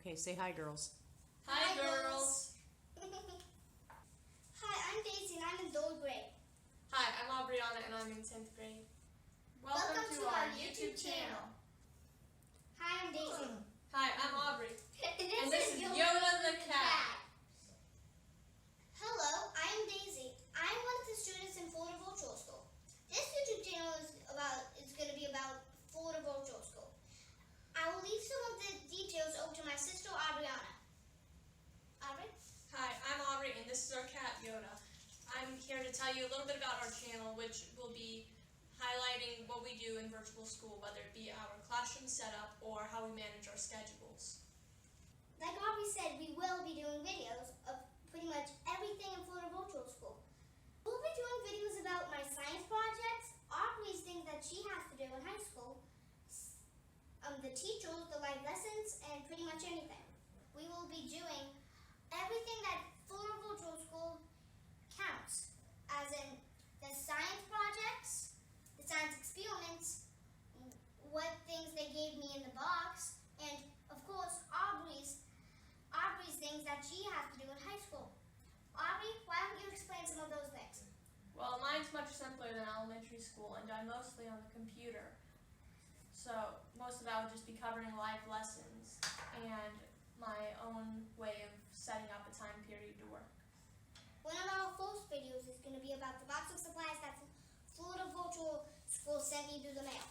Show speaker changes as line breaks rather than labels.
Okay, say hi, girls.
Hi, girls.
Hi, I'm Daisy and I'm in 3rd grade.
Hi, I'm Aubriana and I'm in 10th grade. Welcome to our YouTube channel.
Hi, I'm Daisy.
Hi, I'm Aubrey.
And
this is Yoda the cat.
Hello, I am Daisy. I'm one of the students in Florida Virtual School. This YouTube channel is going to be about Florida Virtual School. I will leave some of the details over to my sister Aubriana. Aubrey?
Hi, I'm Aubrey and this is our cat Yoda. I'm here to tell you a little bit about our channel, which will be highlighting what we do in virtual school, whether it be our classroom setup or how we manage our schedules.
Like Aubrey said, we will be doing videos of pretty much everything in Florida Virtual School. We'll be doing videos about my science projects, Aubrey's things that she has to do in high school, the teachers, the live lessons, and pretty much anything. We will be doing everything that Florida Virtual School counts, as in the science projects, the science experiments, what things they gave me in the box, and of course Aubrey's things that she has to do in high school. Aubrey, why don't you explain some of those things?
Well, mine's much simpler than elementary school and I'm mostly on the computer. So most of that would just be covering live lessons and my own way of setting up a time period to work.
One of our first videos is going to be about the box of supplies that Florida Virtual School sent me through the mail.